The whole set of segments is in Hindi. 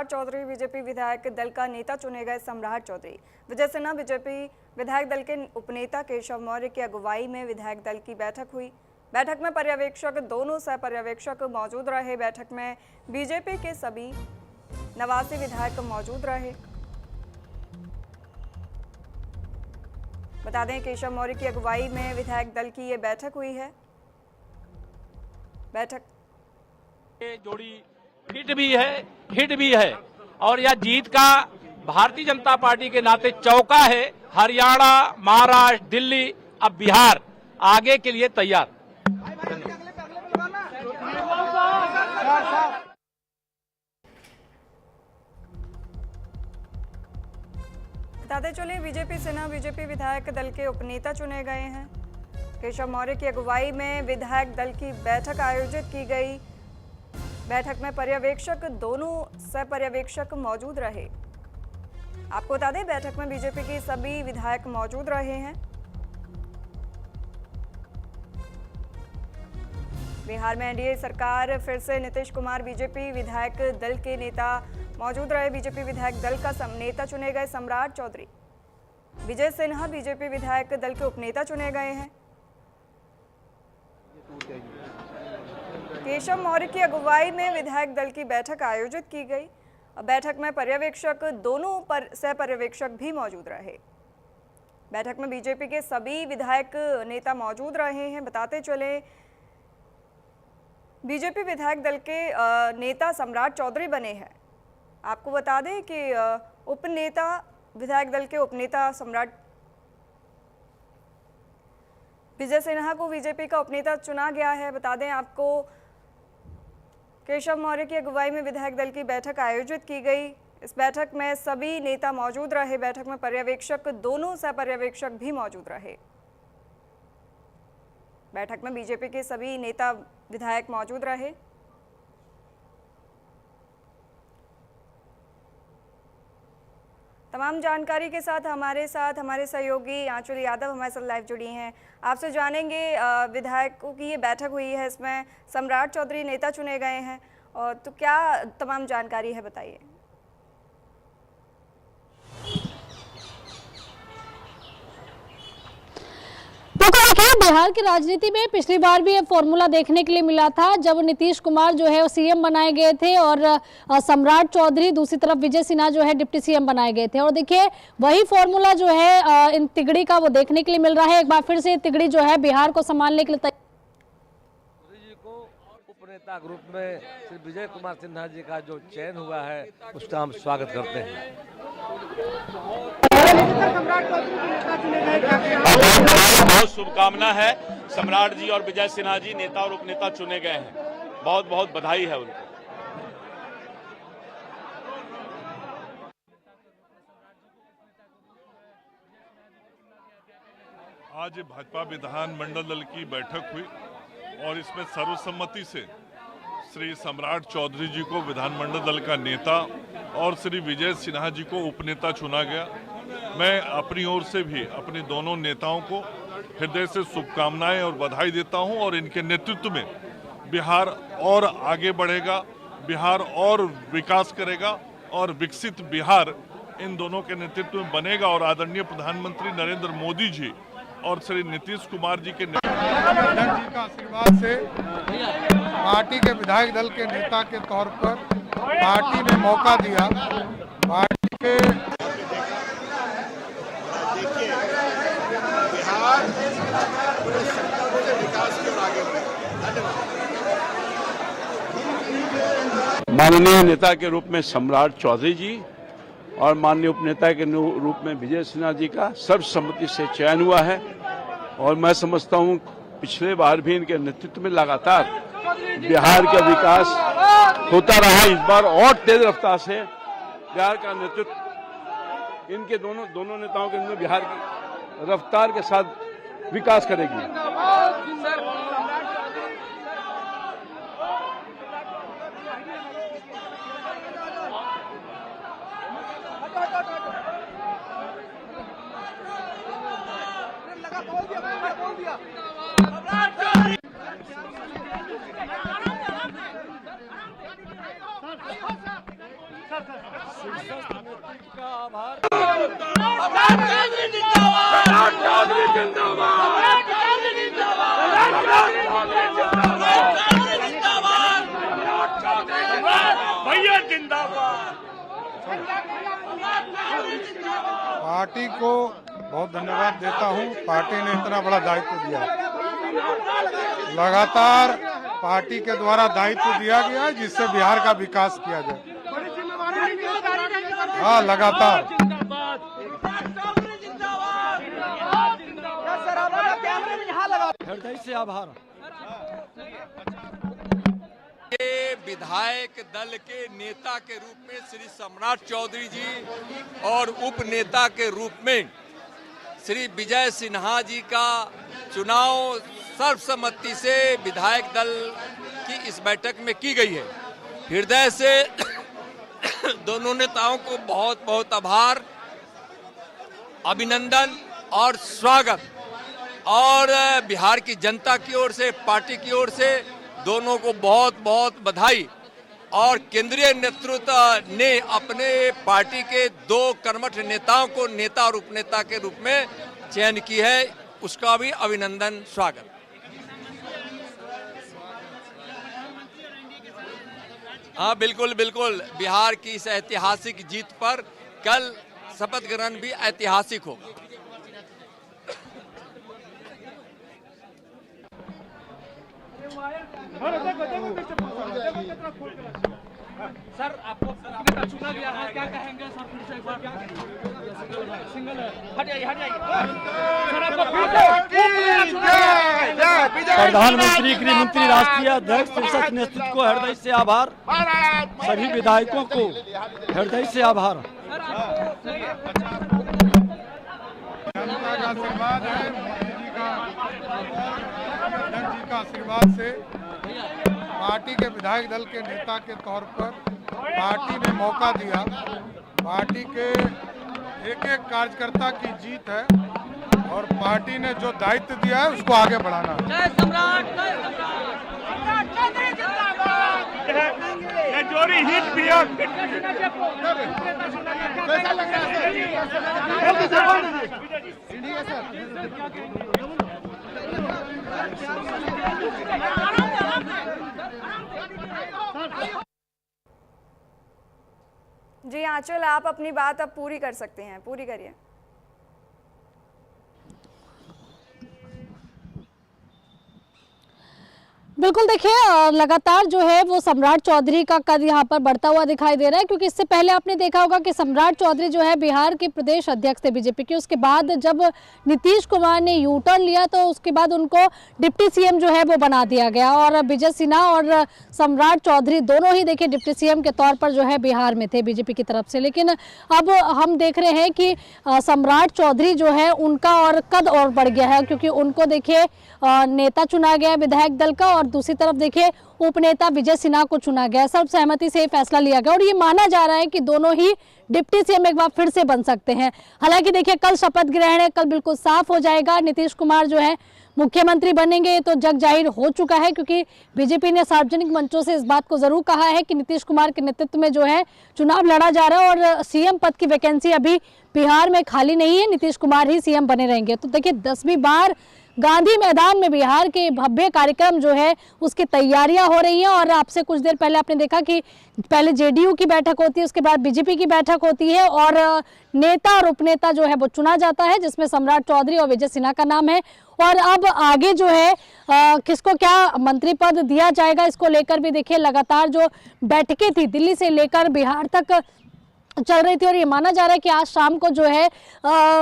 चौधरी बीजेपी विधायक दल का नेता चुने गए। सम्राट चौधरी विजय सिन्हा बीजेपी विधायक दल के उपनेता केशव मौर्य की अगुवाई में विधायक दल की बैठक हुई। बैठक में पर्यवेक्षक दोनों सह पर्यवेक्षक मौजूद रहे। बैठक में बीजेपी के सभी 89 विधायक मौजूद रहे। बता दें केशव मौर्य की अगुवाई में विधायक दल की ये बैठक हुई है। बैठक जोड़ी हिट भी है और यह जीत का भारतीय जनता पार्टी के नाते चौका है। हरियाणा, महाराष्ट्र, दिल्ली, अब बिहार आगे के लिए तैयार। बताते चले बीजेपी सिन्हा बीजेपी विधायक दल के उपनेता चुने गए हैं। केशव मौर्य की अगुवाई में विधायक दल की बैठक आयोजित की गई। बैठक में पर्यवेक्षक दोनों सह पर्यवेक्षक मौजूद रहे। आपको बता दें बैठक में बीजेपी के सभी विधायक मौजूद रहे हैं। बिहार में एनडीए सरकार फिर से नीतीश कुमार बीजेपी विधायक दल के नेता मौजूद रहे। बीजेपी विधायक दल का नेता चुने गए सम्राट चौधरी। विजय सिन्हा बीजेपी विधायक दल के उपनेता चुने गए हैं। केशव मौर्य की अगुवाई में विधायक दल की बैठक आयोजित की गई। बैठक में पर्यवेक्षक दोनों सह पर्यवेक्षक भी मौजूद रहे। बैठक में बीजेपी के सभी विधायक नेता मौजूद रहे हैं। बताते चले बीजेपी विधायक दल के नेता सम्राट चौधरी बने हैं। आपको बता दें कि उपनेता विधायक दल के उपनेता सम्राट विजय सिन्हा को बीजेपी का उपनेता चुना गया है। बता दें आपको केशव मौर्य की अगुवाई में विधायक दल की बैठक आयोजित की गई। इस बैठक में सभी नेता मौजूद रहे। बैठक में पर्यवेक्षक दोनों सह पर्यवेक्षक भी मौजूद रहे। बैठक में बीजेपी के सभी नेता विधायक मौजूद रहे। तमाम जानकारी के साथ हमारे सहयोगी आंचल यादव हमारे साथ लाइव जुड़ी हैं। आपसे जानेंगे विधायकों की ये बैठक हुई है, इसमें सम्राट चौधरी नेता चुने गए हैं और तो क्या तमाम जानकारी है, बताइए। बिहार की राजनीति में पिछली बार भी ये फॉर्मूला देखने के लिए मिला था जब नीतीश कुमार जो है वो सीएम बनाए गए थे और सम्राट चौधरी दूसरी तरफ विजय सिन्हा जो है डिप्टी सीएम बनाए गए थे। और देखिए वही फॉर्मूला जो है इन तिगड़ी का वो देखने के लिए मिल रहा है। एक बार फिर से तिगड़ी जो है बिहार को संभालने के लिए उपनेता ग्रुप में श्री विजय कुमार सिन्हा जी का जो चयन हुआ है उसका हम स्वागत करते हैं। बहुत शुभकामना है। सम्राट जी और विजय सिन्हा जी नेता और उपनेता चुने गए हैं। बहुत बहुत बधाई है उनको। आज भाजपा विधानमंडल दल की बैठक हुई और इसमें सर्वसम्मति से श्री सम्राट चौधरी जी को विधानमंडल दल का नेता और श्री विजय सिन्हा जी को उपनेता चुना गया। मैं अपनी ओर से भी अपने दोनों नेताओं को हृदय से शुभकामनाएं और बधाई देता हूं और इनके नेतृत्व में बिहार और आगे बढ़ेगा, बिहार और विकास करेगा और विकसित बिहार इन दोनों के नेतृत्व में बनेगा। और आदरणीय प्रधानमंत्री नरेंद्र मोदी जी और श्री नीतीश कुमार जी के जी का आशीर्वाद से पार्टी के विधायक दल के नेता के तौर पर पार्टी ने मौका दिया। पार्टी के माननीय नेता के रूप में सम्राट चौधरी जी और माननीय उपनेता के रूप में विजय सिन्हा जी का सर्वसम्मति से चयन हुआ है। और मैं समझता हूं पिछले बार भी इनके नेतृत्व में लगातार बिहार का विकास होता रहा। इस बार और तेज रफ्तार से बिहार का नेतृत्व इनके दोनों नेताओं के बिहार की रफ्तार के साथ विकास करेगी। सर का आभार। पार्टी को बहुत धन्यवाद देता हूं। पार्टी ने इतना बड़ा दायित्व दिया, लगातार पार्टी के द्वारा दायित्व दिया गया है जिससे बिहार का विकास किया जाए। हाँ, लगातार। हृदय से आभार। विधायक दल के नेता के रूप में श्री सम्राट चौधरी जी और उप नेता के रूप में श्री विजय सिन्हा जी का चुनाव सर्वसम्मति से विधायक दल की इस बैठक में की गई है। हृदय से दोनों नेताओं को बहुत बहुत आभार, अभिनंदन और स्वागत, और बिहार की जनता की ओर से, पार्टी की ओर से दोनों को बहुत बहुत बधाई। और केंद्रीय नेतृत्व ने अपने पार्टी के 2 कर्मठ नेताओं को नेता और उपनेता के रूप में चयन की है, उसका भी अभिनंदन, स्वागत। हाँ, बिल्कुल बिल्कुल, बिहार की इस ऐतिहासिक जीत पर कल शपथ ग्रहण भी ऐतिहासिक होगा। सर, आपको चुना गया है, क्या कहेंगे सर? फिर से एक बार क्या सिंगल है? हट जाइए, हट जाइए सर, आपको प्रधानमंत्री, गृह मंत्री, राष्ट्रीय अध्यक्ष, शीर्षक नेतृत्व को हृदय से आभार। सभी विधायकों को हृदय से आभार। जनता का आशीर्वाद है, मोदी जी का, अध्यक्ष जी का आशीर्वाद से पार्टी के विधायक दल के नेता के तौर पर पार्टी ने मौका दिया। पार्टी के एक एक कार्यकर्ता की जीत है और पार्टी ने जो दायित्व दिया है उसको आगे बढ़ाना है। जय सम्राट, जय सम्राट। जोड़ी हिट भी और जी आंचल, आप अपनी बात अब पूरी कर सकते हैं, पूरी करिए। बिल्कुल, देखिए लगातार जो है वो सम्राट चौधरी का कद यहाँ पर बढ़ता हुआ दिखाई दे रहा है, क्योंकि इससे पहले आपने देखा होगा कि सम्राट चौधरी जो है बिहार के प्रदेश अध्यक्ष थे बीजेपी के। उसके बाद जब नीतीश कुमार ने यू टर्न लिया तो उसके बाद उनको डिप्टी सीएम जो है वो बना दिया गया, और विजय सिन्हा और सम्राट चौधरी दोनों ही देखिए डिप्टी सीएम के तौर पर जो है बिहार में थे बीजेपी की तरफ से। लेकिन अब हम देख रहे हैं कि सम्राट चौधरी जो है उनका और कद और बढ़ गया है, क्योंकि उनको देखिए नेता चुना गया विधायक दल का, और दूसरी तरफ देखिए उपनेता विजय सिन्हा को चुना गया। सर्वसहमति से फैसला लिया गया और ये माना जा रहा है कि दोनों ही डिप्टी सीएम एक बार फिर से बन सकते हैं। हालांकि देखिए कल शपथ ग्रहण है, कल बिल्कुल साफ हो जाएगा नीतीश कुमार जो है मुख्यमंत्री बनेंगे, तो जग जाहिर हो चुका है, क्योंकि बीजेपी ने सार्वजनिक मंचों से इस बात को जरूर कहा है कि नीतीश कुमार के नेतृत्व में जो है चुनाव लड़ा जा रहा है और सीएम पद की वैकेंसी अभी बिहार में खाली नहीं है, नीतीश कुमार ही सीएम बने रहेंगे। तो देखिए 10वीं बार गांधी मैदान में बिहार के भव्य कार्यक्रम जो है उसकी तैयारियां हो रही हैं। और आपसे कुछ देर पहले आपने देखा कि पहले जेडीयू की बैठक होती है, उसके बाद बीजेपी की बैठक होती है और नेता और उपनेता जो है वो चुना जाता है, जिसमें सम्राट चौधरी और विजय सिन्हा का नाम है। और अब आगे जो है किसको क्या मंत्री पद दिया जाएगा, इसको लेकर भी देखिए लगातार जो बैठकें थी दिल्ली से लेकर बिहार तक चल रही थी। और ये माना जा रहा है कि आज शाम को जो है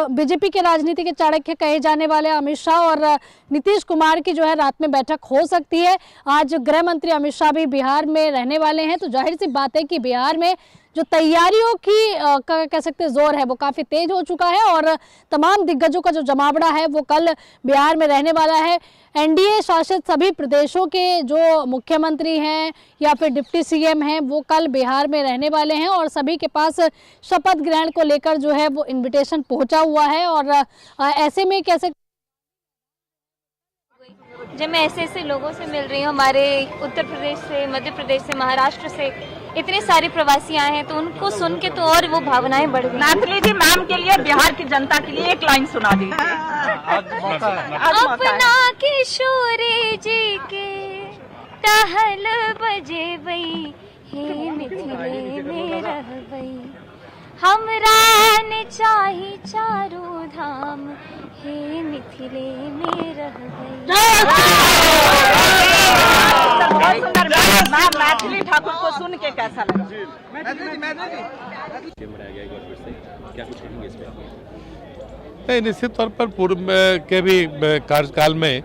बीजेपी के राजनीति के चाणक्य कहे जाने वाले अमित शाह और नीतीश कुमार की जो है रात में बैठक हो सकती है। आज गृह मंत्री अमित शाह भी बिहार में रहने वाले हैं, तो जाहिर सी बात है कि बिहार में जो तैयारियों की कह सकते जोर है वो काफ़ी तेज हो चुका है और तमाम दिग्गजों का जो जमावड़ा है वो कल बिहार में रहने वाला है। एनडीए शासित सभी प्रदेशों के जो मुख्यमंत्री हैं या फिर डिप्टी सीएम हैं वो कल बिहार में रहने वाले हैं और सभी के पास शपथ ग्रहण को लेकर जो है वो इन्विटेशन पहुंचा हुआ है। और ऐसे में कैसे जब मैं ऐसे लोगों से मिल रही हूँ, हमारे उत्तर प्रदेश से, मध्य प्रदेश से, महाराष्ट्र से, इतने सारे प्रवासी आए हैं, तो उनको सुन के तो और वो भावनाएं बढ़ गई। मैथिली जी मैम के लिए, बिहार की जनता के लिए एक लाइन सुना दीजिए। अपना किशोरे जी के टहल बजे बई, हे मिथिले में रहबई, हमरा ने चाही चारों धाम, हे मिथिले में रहबई। बहुत सुंदर मैम, मैथिली ठाकुर को सुन के कैसा लगा? नहीं, निश्चित तौर पर पूर्व के भी कार्यकाल में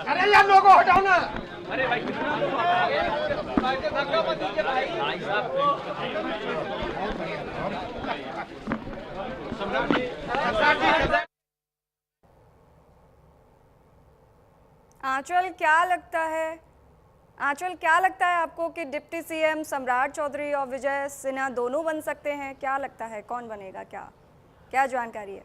अरे यार लोगों हटाओ ना। अरे भाई आंचल, क्या लगता है आपको कि डिप्टी सीएम सम्राट चौधरी और विजय सिन्हा दोनों बन सकते हैं? क्या लगता है कौन बनेगा? क्या जानकारी है?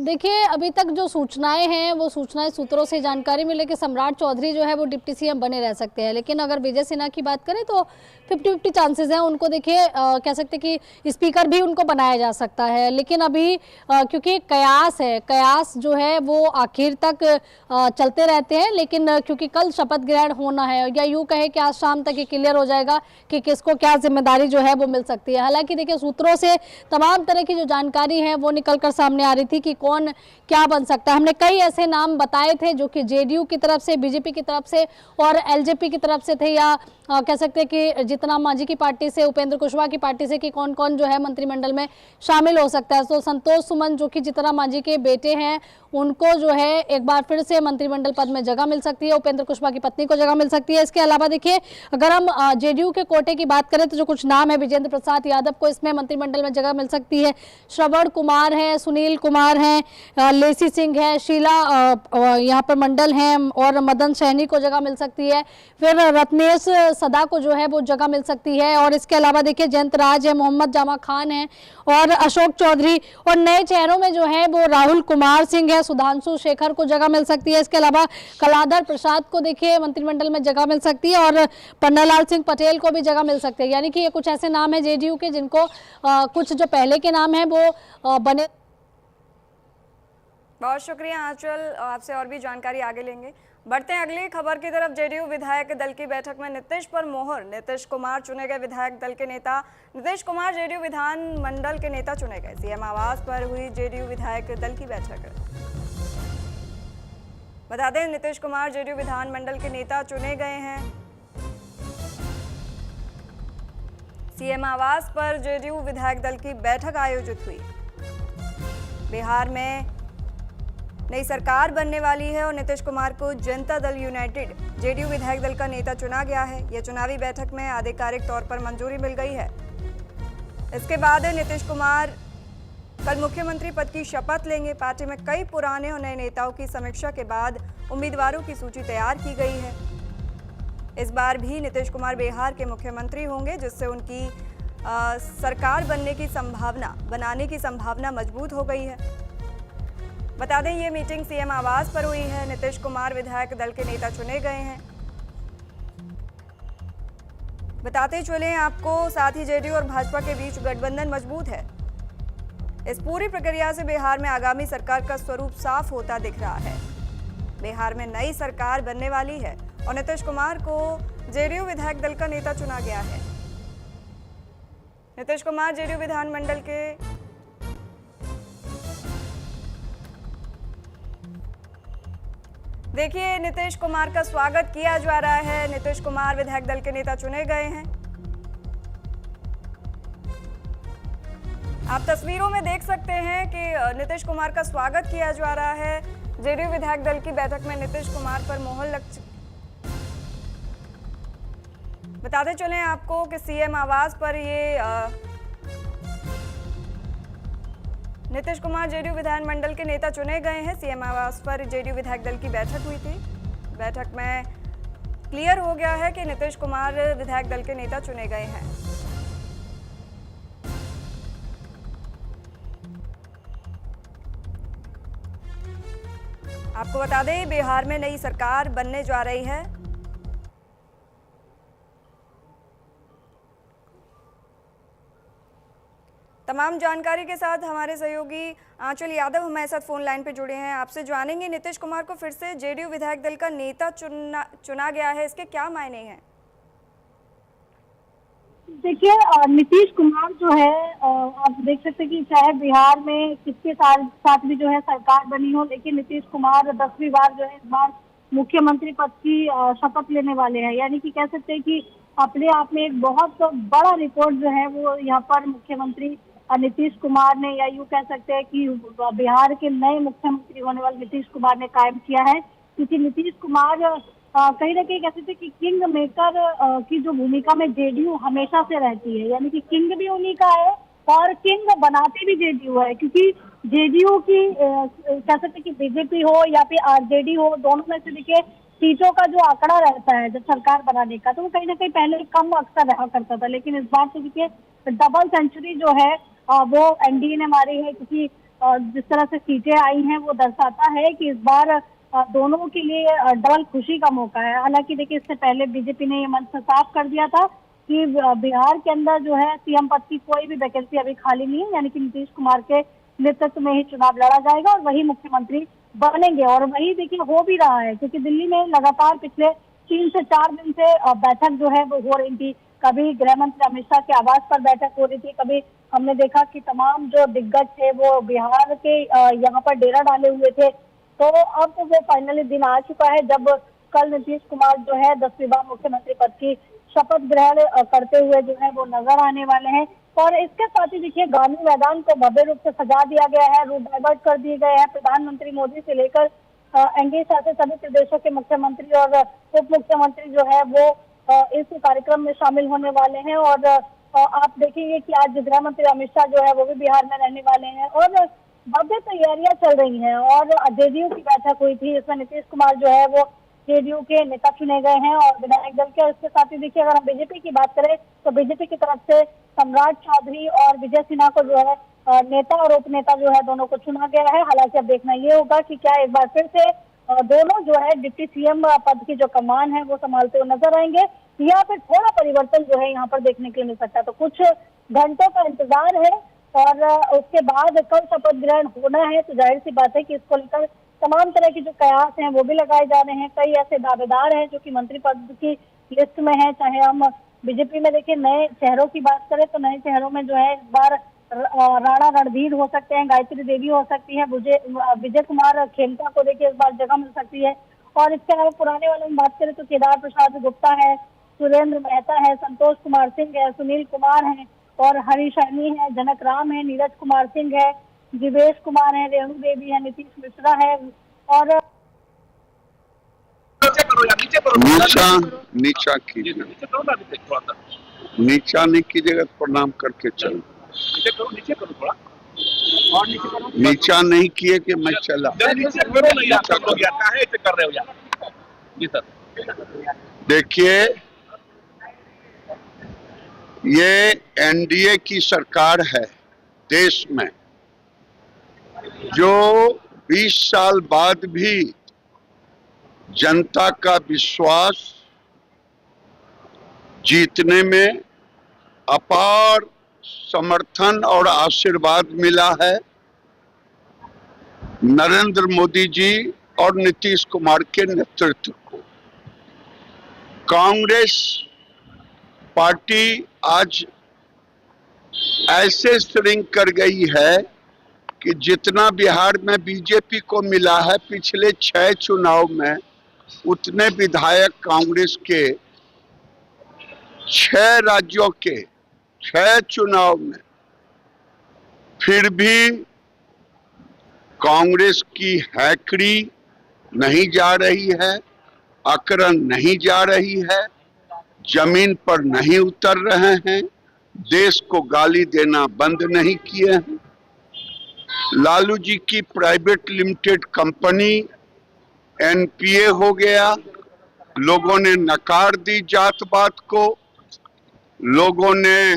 देखिए, अभी तक जो सूचनाएं हैं वो सूचनाएं सूत्रों से जानकारी मिले कि सम्राट चौधरी जो है वो डिप्टी सीएम बने रह सकते हैं, लेकिन अगर विजय सिन्हा की बात करें तो 50-50 चांसेस हैं उनको। देखिए, कह सकते हैं कि स्पीकर भी उनको बनाया जा सकता है, लेकिन अभी क्योंकि कयास जो है वो आखिर तक चलते रहते हैं, लेकिन क्योंकि कल शपथ ग्रहण होना है, या यूँ कहे कि आज शाम तक ये क्लियर हो जाएगा कि किसको क्या जिम्मेदारी जो है वो मिल सकती है। हालांकि देखिए, सूत्रों से तमाम तरह की जो जानकारी है वो निकल कर सामने आ रही थी कि कौन क्या बन सकता है। हमने कई ऐसे नाम बताए थे जो कि जेडीयू की तरफ से, बीजेपी की तरफ से और एलजेपी की तरफ से थे, या कह सकते हैं कि जितना मांझी की पार्टी से, उपेंद्र कुशवाहा की पार्टी से, कि कौन कौन जो है मंत्रिमंडल में शामिल हो सकता है। तो संतोष सुमन जो कि जितना मांझी के बेटे हैं, उनको जो है एक बार फिर से मंत्रिमंडल पद में जगह मिल सकती है, उपेंद्र कुशवाहा की पत्नी को जगह मिल सकती है। इसके अलावा देखिए, अगर हम जेडीयू के कोटे की बात करें तो जो कुछ नाम है, विजेंद्र प्रसाद यादव को इसमें मंत्रिमंडल में जगह मिल सकती है, श्रवण कुमार है, सुनील कुमार है, लेसी सिंह है, शीला यहाँ पर मंडल हैं, और मदन सैनी को जगह मिल सकती है। फिर रत्नेश सदा को जो है वो जगह मिल सकती है। और इसके अलावा देखिए, जयंत राज है, मोहम्मद जामा खान है और अशोक चौधरी, और नए चेहरों में जो है वो राहुल कुमार सिंह है, सुधांशु शेखर को जगह मिल सकती है। इसके अलावा कलाधर प्रसाद को देखिए मंत्रिमंडल में जगह मिल सकती है, और पन्नालाल सिंह पटेल को भी जगह मिल सकती है। यानी कि ये कुछ ऐसे नाम है जेडीयू के जिनको कुछ जो पहले के नाम है वो बने। बहुत शुक्रिया आंचल, आपसे और भी जानकारी आगे लेंगे। बढ़ते हैं अगली खबर की तरफ। जेडीयू विधायक दल की बैठक में नीतीश पर मोहर, नीतीश कुमार चुने गए विधायक दल के नेता। नीतीश कुमार जेडीयू विधान मंडल के नेता चुने गए। सीएम आवास पर हुई जेडीयू विधायक दल की बैठक। बता दें, नीतीश कुमार जेडीयू विधान मंडल के नेता चुने गए हैं। सीएम आवास पर जेडीयू विधायक दल की बैठक आयोजित हुई। बिहार में नई सरकार बनने वाली है और नीतीश कुमार को जनता दल यूनाइटेड जेडीयू विधायक दल का नेता चुना गया है। यह चुनावी बैठक में आधिकारिक तौर पर मंजूरी मिल गई है। इसके बाद नीतीश कुमार कल मुख्यमंत्री पद की शपथ लेंगे। पार्टी में कई पुराने और नए नेताओं की समीक्षा के बाद उम्मीदवारों की सूची तैयार की गई है। इस बार भी नीतीश कुमार बिहार के मुख्यमंत्री होंगे, जिससे उनकी सरकार बनाने की संभावना मजबूत हो गई है। बता दें, ये मीटिंग सीएम आवास पर हुई है। नीतीश कुमार विधायक दल के नेता चुने गए हैं। बताते चले आपको, साथ ही जेडीयू और भाजपा के बीच गठबंधन मजबूत है। इस पूरी प्रक्रिया से बिहार में आगामी सरकार का स्वरूप साफ होता दिख रहा है। बिहार में नई सरकार बनने वाली है और नीतीश कुमार को जेडीयू विधायक दल का नेता चुना गया है। नीतीश कुमार जेडीयू विधानमंडल के देखिए, नीतीश कुमार का स्वागत किया जा रहा है। नीतीश कुमार विधायक दल के नेता चुने गए हैं। आप तस्वीरों में देख सकते हैं कि नीतीश कुमार का स्वागत किया जा रहा है। जेडीयू विधायक दल की बैठक में नीतीश कुमार पर मोहर लग बताते चलें आपको कि सीएम आवास पर ये नीतीश कुमार जेडीयू विधानमंडल के नेता चुने गए हैं। सीएम आवास पर जेडीयू विधायक दल की बैठक हुई थी। बैठक में क्लियर हो गया है कि नीतीश कुमार विधायक दल के नेता चुने गए हैं। आपको बता दें, बिहार में नई सरकार बनने जा रही है। तमाम जानकारी के साथ हमारे सहयोगी आंचल यादव हमारे साथ फोन लाइन पे जुड़े हैं। आपसे जानेंगे, नीतीश कुमार को फिर से जेडीयू विधायक दल का नेता चुना गया है, इसके क्या मायने हैं? देखिए, नीतीश कुमार जो है, आप देख सकते हैं कि चाहे बिहार में किसके साथ भी जो है सरकार बनी हो, लेकिन नीतीश कुमार 10वीं बार जो है इस बार मुख्यमंत्री पद की शपथ लेने वाले हैं। यानी कि कह सकते हैं कि अपने आप में एक बहुत बड़ा रिकॉर्ड जो है वो यहाँ पर मुख्यमंत्री नीतीश कुमार ने, या यूँ कह सकते हैं कि बिहार के नए मुख्यमंत्री होने वाले नीतीश कुमार ने कायम किया है। क्योंकि नीतीश कुमार कहीं ना कहीं कहते थे कि किंग मेकर की जो भूमिका में जेडीयू हमेशा से रहती है, यानी कि किंग भी उन्हीं का है और किंग बनाते भी जेडीयू है। क्योंकि जेडीयू की कह सकते कि बीजेपी हो या फिर आरजेडी हो, दोनों में से देखिए सीटों का जो आंकड़ा रहता है जब सरकार बनाने का, तो वो कहीं ना कहीं पहले कम अक्सर रहा करता था। लेकिन इस बार तो देखिए डबल सेंचुरी जो है वो एनडीए ने मारी है। क्योंकि जिस तरह से सीटें आई हैं वो दर्शाता है कि इस बार दोनों के लिए डबल खुशी का मौका है। हालांकि देखिए, इससे पहले बीजेपी ने ये मंच साफ कर दिया था कि बिहार के अंदर जो है सीएम पद की कोई भी वैकेंसी अभी खाली नहीं है, यानी कि नीतीश कुमार के नेतृत्व में ही चुनाव लड़ा जाएगा और वही मुख्यमंत्री बनेंगे। और वही देखिए हो भी रहा है, क्योंकि दिल्ली में लगातार पिछले 3 से 4 दिन से बैठक जो है वो हो रही थी। कभी गृह मंत्री अमित शाह के आवास पर बैठक हो रही थी, कभी हमने देखा कि तमाम जो दिग्गज थे वो बिहार के यहाँ पर डेरा डाले हुए थे। तो अब तो वो फाइनली दिन आ चुका है जब कल नीतीश कुमार जो है 10वीं बार मुख्यमंत्री पद की शपथ ग्रहण करते हुए जो है वो नजर आने वाले हैं। और इसके साथ ही देखिए गांधी मैदान को भव्य रूप से सजा दिया गया है, रूट डाइवर्ट कर दिए गए हैं। प्रधानमंत्री मोदी से लेकर एनडीए शासित सभी प्रदेशों के मुख्यमंत्री और उप मुख्यमंत्री जो है वो इस कार्यक्रम में शामिल होने वाले हैं। और आप देखेंगे कि आज गृह मंत्री अमित शाह जो है वो भी बिहार में रहने वाले हैं और भव्य तैयारियां चल रही हैं। और जेडीयू की बैठक हुई थी, इसमें नीतीश कुमार जो है वो जेडीयू के नेता चुने गए हैं और विधायक दल के। इसके साथ ही देखिए, अगर हम बीजेपी की बात करें तो बीजेपी की तरफ से सम्राट चौधरी और विजय सिन्हा को जो है नेता और उपनेता जो है दोनों को चुना गया है। हालांकि अब देखना ये होगा कि क्या एक बार फिर से दोनों जो है डिप्टी सीएम पद की जो कमान है वो संभालते हुए नजर आएंगे, या फिर थोड़ा परिवर्तन जो है यहाँ पर देखने के लिए मिल सकता है। तो कुछ घंटों का इंतजार है और उसके बाद कल शपथ ग्रहण होना है। तो जाहिर सी बात है कि इसको लेकर तमाम तरह के जो कयास हैं वो भी लगाए जा रहे हैं। कई ऐसे दावेदार हैं जो कि मंत्री पद की लिस्ट में है। चाहे हम बीजेपी में देखिए नए चेहरों की बात करें तो नए चेहरों में जो है इस बार राणा रणधीर हो सकते हैं, गायत्री देवी हो सकती है, विजय कुमार खेमका को देखिए इस बार जगह मिल सकती है। और इसके अलावा पुराने वाले में बात करें तो केदार प्रसाद गुप्ता है, सुरेंद्र मेहता है, संतोष कुमार सिंह है, सुनील कुमार है और हरीश सैनी है, जनक राम है, नीरज कुमार सिंह है, जीवेश कुमार है, रेणु देवी है, नीतीश मिश्रा है और नीचा नहीं कीजिएगा तो प्रणाम करके चलो। नीचा नहीं किए कि मैं चला। देखिए, ये एनडीए की सरकार है देश में, जो 20 साल बाद भी जनता का विश्वास जीतने में अपार समर्थन और आशीर्वाद मिला है नरेंद्र मोदी जी और नीतीश कुमार के नेतृत्व को। कांग्रेस पार्टी आज ऐसे श्रिंक कर गई है कि जितना बिहार में बीजेपी को मिला है पिछले 6 चुनाव में, उतने विधायक कांग्रेस के 6 राज्यों के 6 चुनाव में फिर भी कांग्रेस की हैकड़ी नहीं जा रही है, अकरन नहीं जा रही है, जमीन पर नहीं उतर रहे हैं, देश को गाली देना बंद नहीं किए हैं। लालू जी की प्राइवेट लिमिटेड कंपनी एनपीए हो गया, लोगों ने नकार दी जात पात को, लोगों ने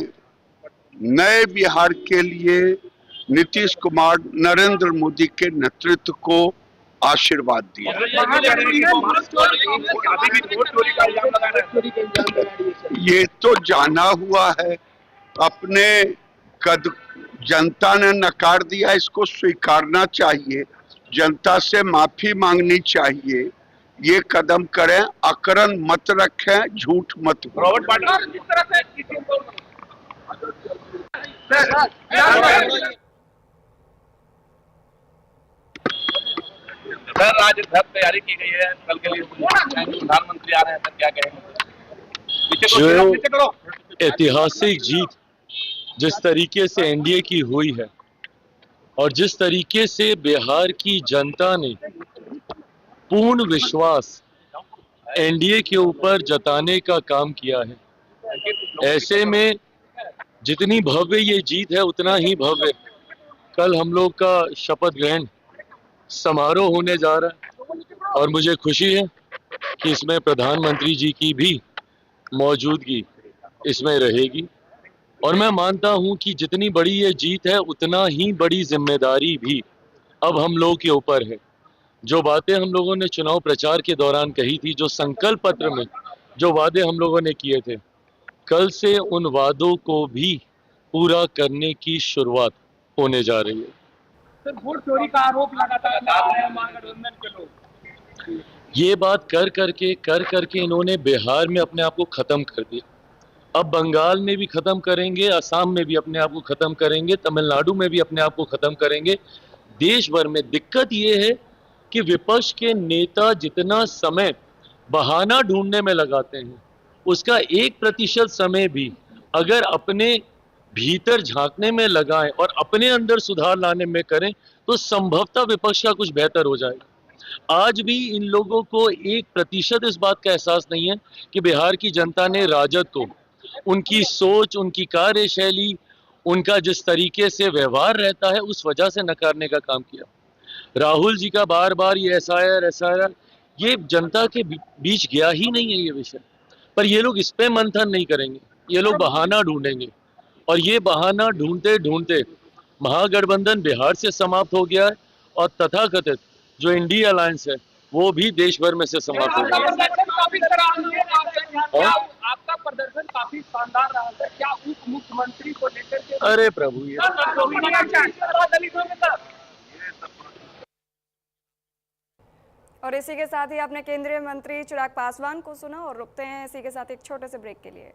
नए बिहार के लिए नीतीश कुमार नरेंद्र मोदी के नेतृत्व को आशीर्वाद दिया। ये तो जाना हुआ है, अपने कद जनता ने नकार दिया, इसको स्वीकारना चाहिए, जनता से माफी मांगनी चाहिए, ये कदम करें, अकरन मत रखें, झूठ मत बोलें। सर आज घर तैयारी की गई है कल के लिए, प्रधानमंत्री आ रहे हैं, सर क्या कहेंगे? जो ऐतिहासिक जीत जिस तरीके से एनडीए की हुई है और जिस तरीके से बिहार की जनता ने पूर्ण विश्वास एनडीए के ऊपर जताने का काम किया है, ऐसे में जितनी भव्य ये जीत है उतना ही भव्य कल हम लोग का शपथ ग्रहण समारोह होने जा रहा है। और मुझे खुशी है कि इसमें प्रधानमंत्री जी की भी मौजूदगी इसमें रहेगी। और मैं मानता हूं कि जितनी बड़ी ये जीत है उतना ही बड़ी जिम्मेदारी भी अब हम लोग के ऊपर है। जो बातें हम लोगों ने चुनाव प्रचार के दौरान कही थी, जो संकल्प पत्र में जो वादे हम लोगों ने किए थे, कल से उन वादों को भी पूरा करने की शुरुआत होने जा रही है। सर वोट चोरी का आरोप लगातार महागठबंधन के लोग, ये बात कर करके इन्होंने बिहार में अपने आप को खत्म कर दिया। अब बंगाल में भी खत्म करेंगे, असम में भी अपने आप को खत्म करेंगे, तमिलनाडु में भी अपने आप को खत्म करेंगे। देश भर में दिक्कत ये है कि विपक्ष के नेता जितना समय बहाना ढूंढने में लगाते हैं, उसका 1% समय भी अगर अपने भीतर झांकने में लगाएं और अपने अंदर सुधार लाने में करें तो संभवतः विपक्ष का कुछ बेहतर हो जाएगा। आज भी इन लोगों को 1% इस बात का एहसास नहीं है कि बिहार की जनता ने राजद को उनकी सोच, उनकी कार्यशैली, उनका जिस तरीके से व्यवहार रहता है उस वजह से नकारने का काम किया। राहुल जी का बार बार ये एसआईआर ये जनता के बीच गया ही नहीं है ये विषय, पर ये लोग इस पे मंथन नहीं करेंगे, ये लोग बहाना ढूंढेंगे। और ये बहाना ढूंढते ढूंढते महागठबंधन बिहार से समाप्त हो गया है और तथाकथित जो इंडी अलायंस है वो भी देश भर में से समाप्त हो गया है। आपका प्रदर्शन काफी शानदार रहा है, क्या उप मुख्यमंत्री को लेकर के? अरे प्रभु ये और इसी के साथ ही आपने केंद्रीय मंत्री चिराग पासवान को सुना और रुकते हैं इसी के साथ एक छोटे से ब्रेक के लिए।